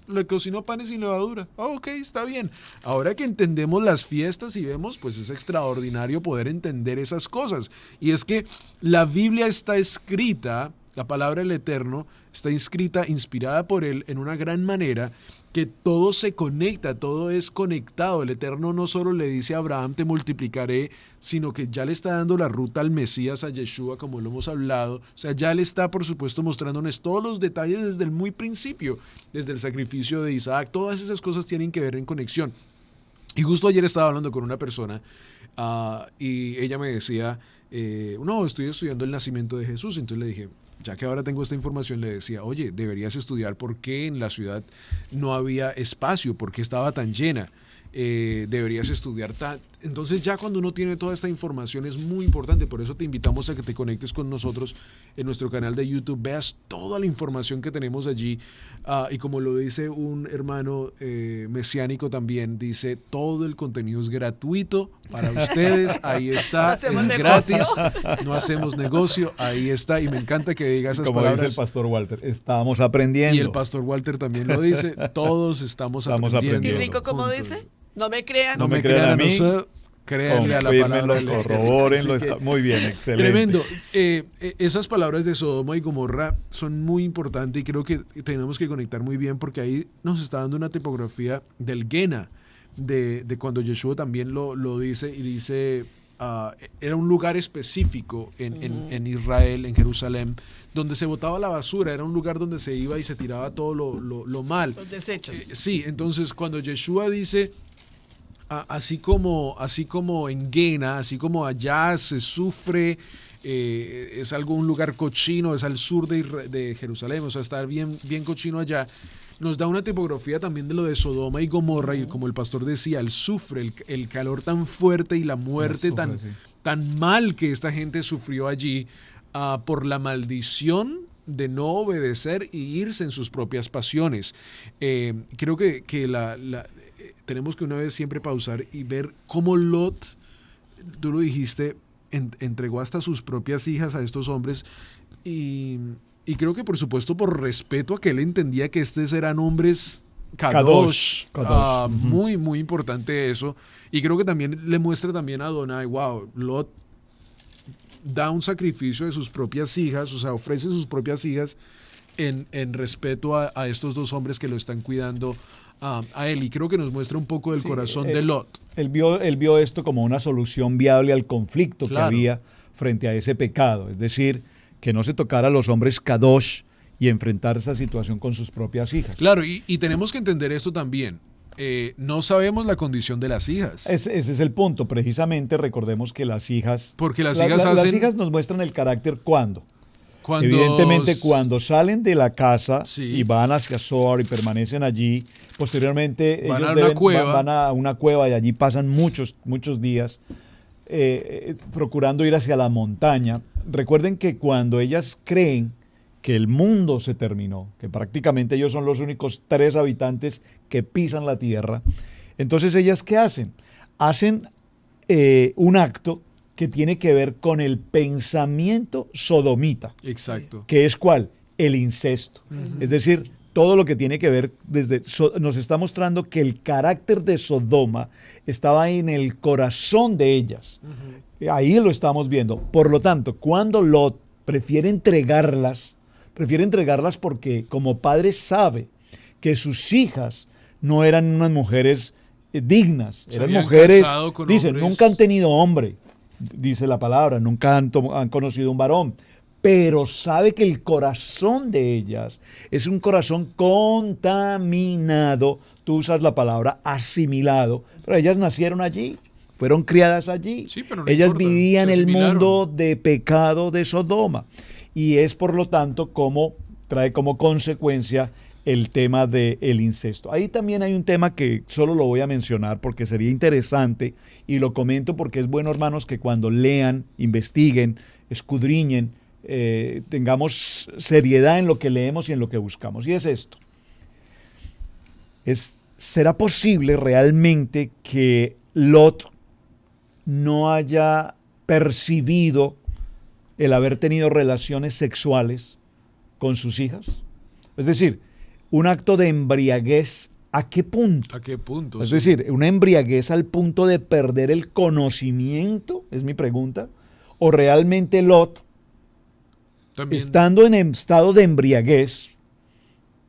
le cocinó panes sin levadura. Ok, está bien. Ahora que entendemos las fiestas y vemos, pues es extraordinario poder entender esas cosas. Y es que la Biblia está escrita, la palabra del Eterno está escrita, inspirada por Él en una gran manera, que todo se conecta, todo es conectado. El Eterno no solo le dice a Abraham, te multiplicaré, sino que ya le está dando la ruta al Mesías, a Yeshua, como lo hemos hablado. O sea, ya le está, por supuesto, mostrándonos todos los detalles desde el muy principio, desde el sacrificio de Isaac. Todas esas cosas tienen que ver en conexión. Y justo ayer estaba hablando con una persona y ella me decía, no, estoy estudiando el nacimiento de Jesús. Entonces le dije, ya que ahora tengo esta información, le decía, oye, deberías estudiar por qué en la ciudad no había espacio, por qué estaba tan llena. Deberías estudiar entonces ya cuando uno tiene toda esta información es muy importante, por eso te invitamos a que te conectes con nosotros en nuestro canal de YouTube, veas toda la información que tenemos allí y como lo dice un hermano mesiánico también, dice todo el contenido es gratuito para ustedes, ahí está, no es gratis, no hacemos negocio, ahí está, y me encanta que diga esas como palabras. Dice el pastor Walter, estamos aprendiendo. Y el pastor Walter también lo dice, todos estamos aprendiendo. ¿Y Rico cómo dice? No me crean. No me crean a mí. Créanle a la palabra. Corrobórenlo. Muy bien, excelente. Tremendo. Esas palabras de Sodoma y Gomorra son muy importantes y creo que tenemos que conectar muy bien porque ahí nos está dando una tipografía del Gena, de cuando Yeshua también lo dice y dice, era un lugar específico en Israel, en Jerusalén, donde se botaba la basura, era un lugar donde se iba y se tiraba todo lo mal. Los desechos. Sí, entonces cuando Yeshua dice, así como en Gena, así como allá se sufre, es un lugar cochino, es al sur de Jerusalén, o sea, está bien cochino allá, nos da una tipografía también de lo de Sodoma y Gomorra, y como el pastor decía, el sufre, el calor tan fuerte y la muerte tan mal que esta gente sufrió allí por la maldición de no obedecer y irse en sus propias pasiones. Creo que tenemos que una vez siempre pausar y ver cómo Lot, tú lo dijiste, entregó hasta sus propias hijas a estos hombres y creo que por supuesto por respeto a que él entendía que estos eran hombres Kadosh. Muy, muy importante eso. Y creo que también le muestra también a Adonai, wow, Lot da un sacrificio de sus propias hijas, o sea, ofrece sus propias hijas en respeto a estos dos hombres que lo están cuidando a él. Y creo que nos muestra un poco del corazón de Lot. Él vio esto como una solución viable al conflicto que había frente a ese pecado. Es decir, que no se tocara a los hombres Kadosh y enfrentar esa situación con sus propias hijas. Claro, y tenemos que entender esto también. No sabemos la condición de las hijas. Ese es el punto. Precisamente recordemos que las hijas... Porque las hijas nos muestran el carácter ¿cuándo? Evidentemente cuando salen de la casa y van hacia Zoar y permanecen allí, posteriormente van a una cueva y allí pasan muchos días procurando ir hacia la montaña. Recuerden que cuando ellas creen que el mundo se terminó, que prácticamente ellos son los únicos 3 habitantes que pisan la tierra, entonces ellas ¿qué hacen? Hacen un acto que tiene que ver con el pensamiento sodomita. Exacto. ¿Que es cuál? El incesto. Es decir, todo lo que tiene que ver, nos está mostrando que el carácter de Sodoma estaba en el corazón de ellas. Ahí lo estamos viendo. Por lo tanto, cuando Lot prefiere entregarlas porque como padre sabe que sus hijas no eran unas mujeres dignas, eran mujeres, dicen, nunca han tenido hombre. Dice la palabra, nunca han conocido un varón. pero sabe que el corazón de ellas es un corazón contaminado. Tú usas la palabra asimilado, pero ellas nacieron allí, fueron criadas allí. Sí, pero no ellas importa, vivían se el asimilaron. mundo de pecado de Sodoma. Y es por lo tanto como trae como consecuencia el tema del incesto. Ahí también hay un tema que solo lo voy a mencionar porque sería interesante y lo comento porque es bueno, hermanos, que cuando lean, investiguen, escudriñen, tengamos seriedad en lo que leemos y en lo que buscamos. Y es esto. ¿Será posible realmente que Lot no haya percibido el haber tenido relaciones sexuales con sus hijas? Es decir, un acto de embriaguez, ¿a qué punto? ¿A qué punto? Es Sí. decir, una embriaguez al punto de perder el conocimiento, es mi pregunta, o realmente Lot, También, estando en estado de embriaguez,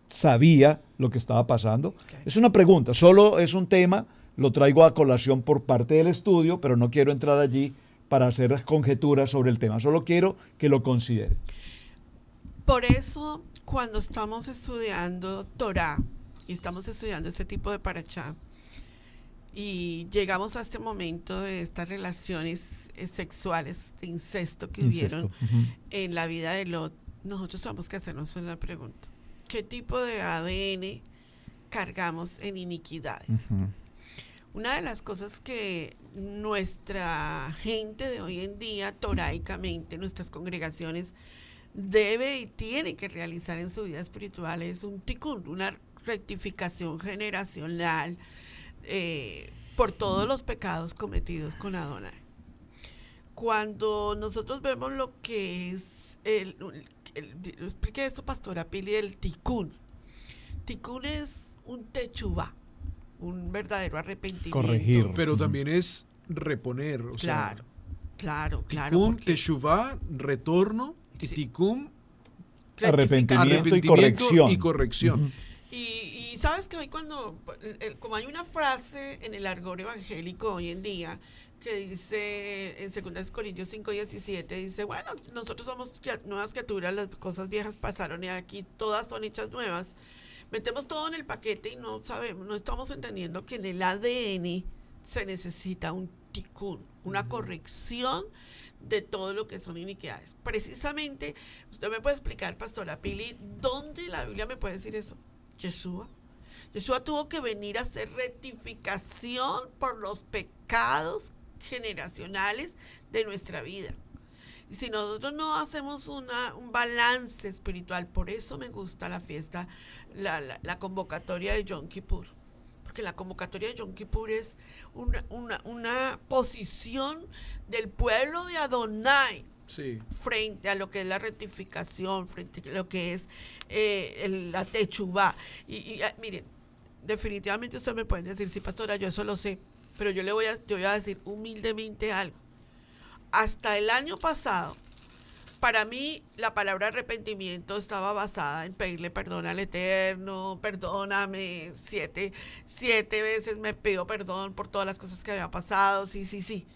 sabía lo que estaba pasando. Es una pregunta, solo es un tema, lo traigo a colación por parte del estudio, pero no quiero entrar allí para hacer conjeturas sobre el tema, solo quiero que lo considere. Por eso, cuando estamos estudiando Torah y estamos estudiando este tipo de parachá y llegamos a este momento de estas relaciones sexuales de incesto que hubieron en la vida de Lot, nosotros tenemos que hacernos una pregunta. ¿Qué tipo de ADN cargamos en iniquidades? Una de las cosas que nuestra gente de hoy en día, toraicamente, nuestras congregaciones, debe y tiene que realizar en su vida espiritual es un tikkun, una rectificación generacional por todos los pecados cometidos con Adonai. Cuando nosotros vemos lo que es explique eso, pastora Pili, el tikkun. Tikkun es un techubá, un verdadero arrepentimiento. Corregir. pero también es reponer. O Claro, claro, sea, claro. tikkun, porque teshuvá, retorno, y Sí. tikkun, Arrepentimiento y arrepentimiento y corrección. corrección. Y sabes que hoy cuando, como hay una frase en el argot evangélico hoy en día que dice en 2 Corintios 5:17, dice, bueno, nosotros somos nuevas criaturas, las cosas viejas pasaron y aquí todas son hechas nuevas. Metemos todo en el paquete y no sabemos, no estamos entendiendo que en el ADN se necesita un tikkun, una corrección de todo lo que son iniquidades. Precisamente, usted me puede explicar, pastora Pili, ¿dónde la Biblia me puede decir eso? Yeshua. Yeshua tuvo que venir a hacer rectificación por los pecados generacionales de nuestra vida. Y si nosotros no hacemos un balance espiritual, por eso me gusta la fiesta, la convocatoria de Yom Kippur. Porque la convocatoria de Yom Kippur es una posición del pueblo de Adonai Sí. frente a lo que es la rectificación, frente a lo que es la techubá. Miren, definitivamente ustedes me pueden decir, sí, pastora, yo eso lo sé, pero yo voy a decir humildemente algo. Hasta el año pasado, para mí, la palabra arrepentimiento estaba basada en pedirle perdón al Eterno, perdóname, siete veces me pidió perdón por todas las cosas que había pasado, sí.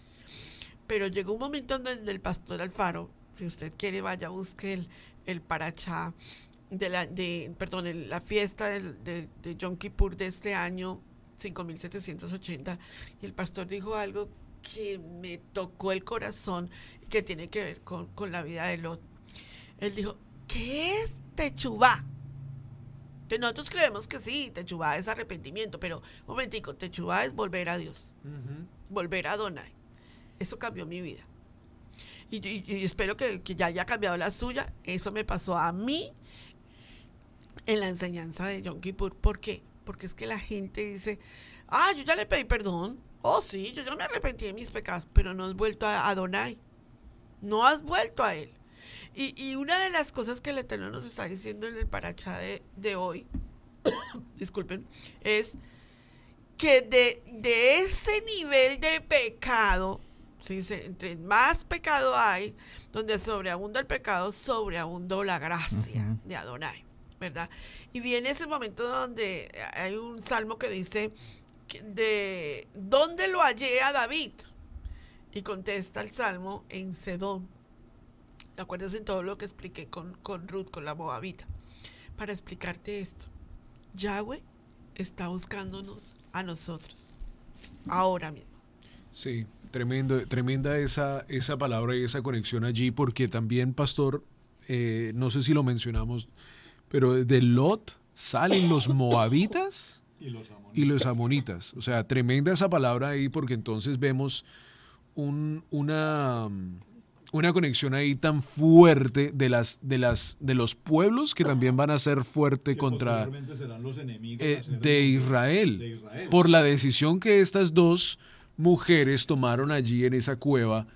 Pero llegó un momento en donde el pastor Alfaro, si usted quiere, vaya, busque el parachá la fiesta de Yom Kippur de este año 5780, y el pastor dijo algo que me tocó el corazón y que tiene que ver con la vida de Lot. Él dijo, ¿qué es techubá? Que nosotros creemos que sí, techubá es arrepentimiento, pero un momentico, techubá es volver a Dios, volver a Adonai. Eso cambió mi vida. Y espero que ya haya cambiado la suya. Eso me pasó a mí en la enseñanza de Yom Kippur. ¿Por qué? Porque es que la gente dice, yo ya le pedí perdón. Oh, sí, yo ya me arrepentí de mis pecados, pero no has vuelto a Adonai. No has vuelto a Él. Y una de las cosas que el Eterno nos está diciendo en el parachá de hoy, disculpen, es que de ese nivel de pecado, ¿sí? Entre más pecado hay, donde sobreabunda el pecado, sobreabundó la gracia de Adonai, ¿verdad? Y viene ese momento donde hay un salmo que dice, ¿dónde lo hallé a David? Y contesta el salmo, en Sedón. Acuérdense en todo lo que expliqué con Ruth, con la moabita. Para explicarte esto, Yahweh está buscándonos a nosotros, ahora mismo. Sí, tremenda esa palabra y esa conexión allí, porque también, pastor, no sé si lo mencionamos, pero de Lot salen los moabitas y los amonitas. O sea, tremenda esa palabra ahí, porque entonces vemos una conexión ahí tan fuerte de los pueblos que también van a ser fuerte contra serán los enemigos de Israel, por la decisión que estas dos mujeres tomaron allí en esa cueva.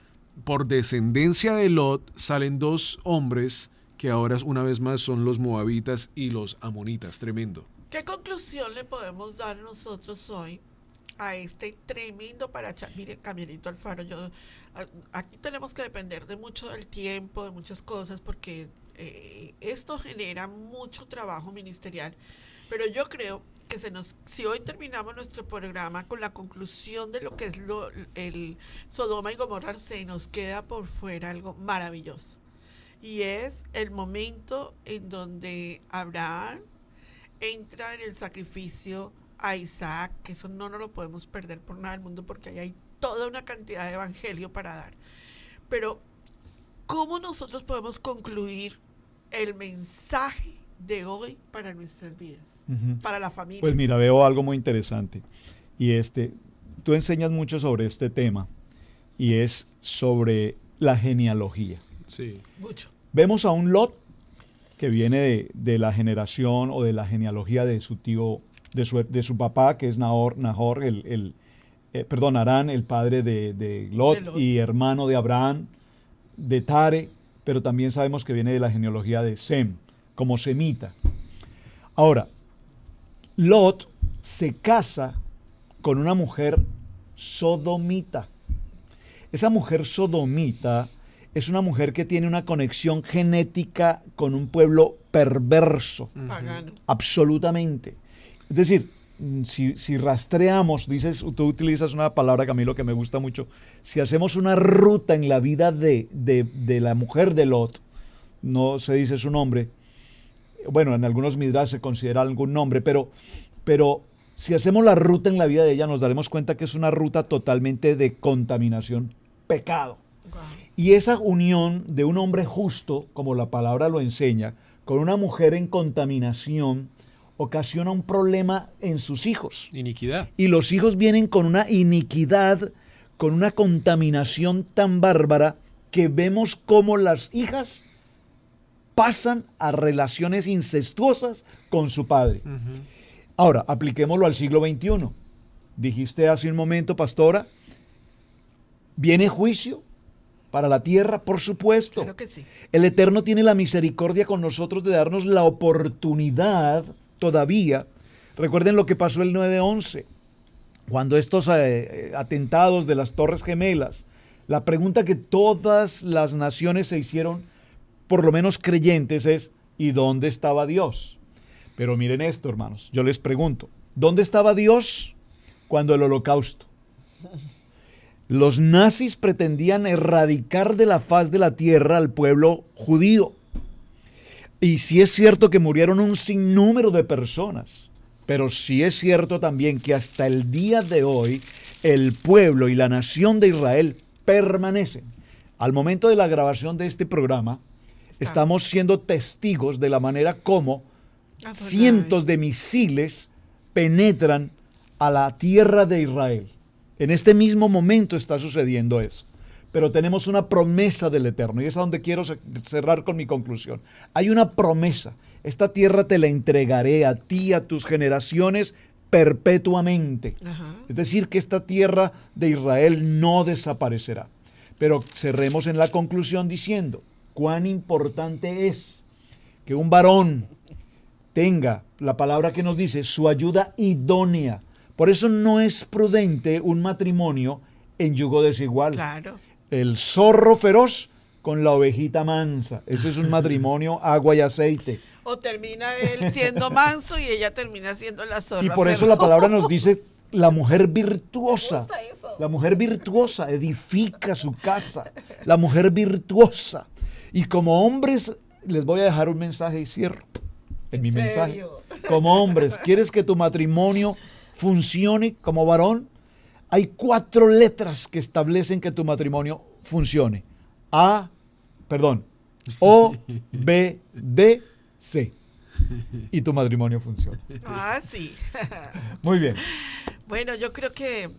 Por descendencia de Lot salen dos hombres que ahora una vez más son los moabitas y los amonitas. Tremendo. ¿Qué conclusión le podemos dar nosotros hoy a este tremendo paracha? Mire, Camionito Alfaro, aquí tenemos que depender de mucho del tiempo, de muchas cosas, porque esto genera mucho trabajo ministerial, pero yo creo que si hoy terminamos nuestro programa con la conclusión de lo que es el Sodoma y Gomorra, se nos queda por fuera algo maravilloso, y es el momento en donde Abraham entra en el sacrificio a Isaac, que eso no nos lo podemos perder por nada del mundo, porque ahí hay toda una cantidad de evangelio para dar. Pero, ¿cómo nosotros podemos concluir el mensaje de hoy para nuestras vidas, para la familia? Pues mira, veo algo muy interesante, y tú enseñas mucho sobre este tema, y es sobre la genealogía. Sí. Mucho. Vemos a un Lot que viene de la generación o de la genealogía de su tío, de su papá, que es Harán, el padre de Lot y hermano de Abraham, de Tare, pero también sabemos que viene de la genealogía de Sem, como semita. Ahora, Lot se casa con una mujer sodomita. Esa mujer sodomita es una mujer que tiene una conexión genética con un pueblo perverso. Pagano. Absolutamente. Es decir, si rastreamos, tú utilizas una palabra, Camilo, que me gusta mucho, si hacemos una ruta en la vida de la mujer de Lot, no se dice su nombre, bueno, en algunos midrash se considera algún nombre, pero si hacemos la ruta en la vida de ella, nos daremos cuenta que es una ruta totalmente de contaminación, pecado. Wow. Y esa unión de un hombre justo, como la palabra lo enseña, con una mujer en contaminación, ocasiona un problema en sus hijos. Iniquidad. Y los hijos vienen con una iniquidad, con una contaminación tan bárbara, que vemos cómo las hijas pasan a relaciones incestuosas con su padre. Ahora, apliquémoslo al siglo XXI. Dijiste hace un momento, pastora, ¿viene juicio para la tierra? Por supuesto. Claro que sí. El Eterno tiene la misericordia con nosotros de darnos la oportunidad todavía. Recuerden lo que pasó el 9/11, cuando estos atentados de las Torres Gemelas, la pregunta que todas las naciones se hicieron, por lo menos creyentes, es ¿y dónde estaba Dios? Pero miren esto, hermanos, yo les pregunto, ¿dónde estaba Dios cuando el Holocausto? Los nazis pretendían erradicar de la faz de la tierra al pueblo judío. Y sí es cierto que murieron un sinnúmero de personas, pero sí es cierto también que hasta el día de hoy el pueblo y la nación de Israel permanecen. Al momento de la grabación de este programa, estamos siendo testigos de la manera como cientos de misiles penetran a la tierra de Israel. En este mismo momento está sucediendo eso. Pero tenemos una promesa del Eterno, y es a donde quiero cerrar con mi conclusión. Hay una promesa. Esta tierra te la entregaré a ti, a tus generaciones, perpetuamente. Ajá. Es decir, que esta tierra de Israel no desaparecerá. Pero cerremos en la conclusión diciendo, cuán importante es que un varón tenga, la palabra que nos dice, su ayuda idónea. Por eso no es prudente un matrimonio en yugo desigual. Claro. El zorro feroz con la ovejita mansa. Ese es un matrimonio agua y aceite. O termina él siendo manso y ella termina siendo la zorra. Y por eso la palabra nos dice la mujer virtuosa. La mujer virtuosa edifica su casa. La mujer virtuosa. Y como hombres, les voy a dejar un mensaje y cierro. En mi mensaje. Como hombres, ¿quieres que tu matrimonio funcione como varón? Hay 4 letras que establecen que tu matrimonio funcione. O, B, D, C. Y tu matrimonio funciona. Sí. Muy bien. Bueno, yo creo que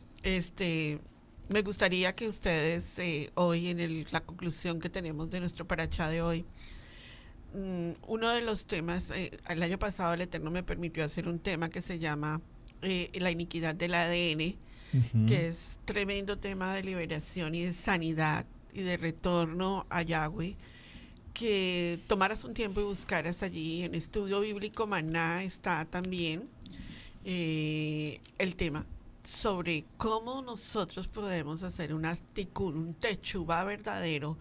me gustaría que ustedes hoy, en la conclusión que tenemos de nuestro Parashá de hoy, uno de los temas, el año pasado el Eterno me permitió hacer un tema que se llama la iniquidad del ADN, que es tremendo tema de liberación y de sanidad y de retorno a Yahweh, que tomaras un tiempo y buscaras allí. En Estudio Bíblico Maná está también el tema sobre cómo nosotros podemos hacer un tikkun, un techuvá verdadero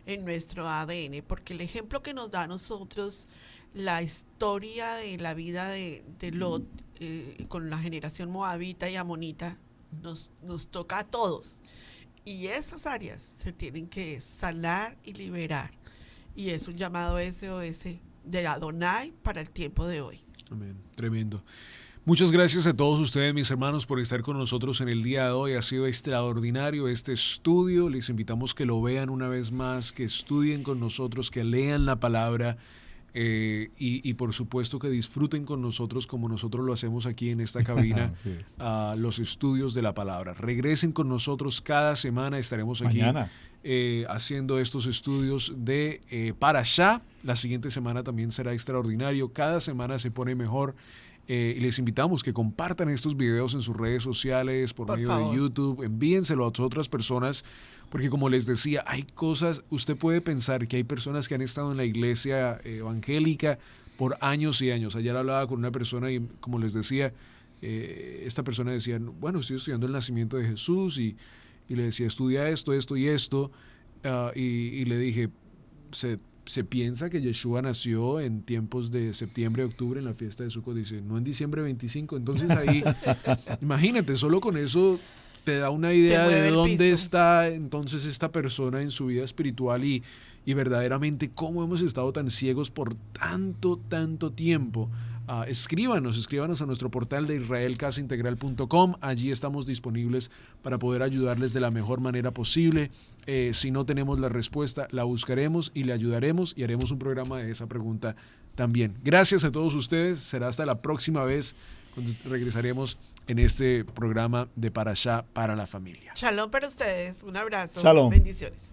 en nuestro ADN, porque el ejemplo que nos da a nosotros la historia de la vida de Lot con la generación moabita y amonita nos toca a todos, y esas áreas se tienen que sanar y liberar, y es un llamado SOS de Adonai para el tiempo de hoy. Amén. Tremendo. Muchas gracias a todos ustedes, mis hermanos, por estar con nosotros en el día de hoy. Ha sido extraordinario este estudio. Les invitamos que lo vean una vez más, que estudien con nosotros, que lean la palabra y por supuesto que disfruten con nosotros como nosotros lo hacemos aquí en esta cabina, los estudios de la palabra. Regresen con nosotros cada semana. Estaremos aquí haciendo estos estudios de Parashá. La siguiente semana también será extraordinario. Cada semana se pone mejor. Y les invitamos que compartan estos videos en sus redes sociales, por medio de YouTube, envíenselo a otras personas, porque como les decía, hay cosas, usted puede pensar que hay personas que han estado en la iglesia evangélica por años y años. Ayer hablaba con una persona y como les decía, esta persona decía, bueno, estoy estudiando el nacimiento de Jesús y le decía, estudia esto, esto y esto, y le dije, se piensa que Yeshua nació en tiempos de septiembre, octubre, en la fiesta de Sukkot. Dice, no en diciembre 25. Entonces ahí, imagínate, solo con eso te da una idea de dónde está entonces esta persona en su vida espiritual y verdaderamente cómo hemos estado tan ciegos por tanto tiempo. Escríbanos a nuestro portal de israelcasaintegral.com. Allí estamos disponibles para poder ayudarles de la mejor manera posible. Si no tenemos la respuesta, la buscaremos y le ayudaremos y haremos un programa de esa pregunta también. Gracias a todos ustedes. Será hasta la próxima vez cuando regresaremos en este programa de Parashá para la familia. Shalom para ustedes. Un abrazo. Shalom. Bendiciones.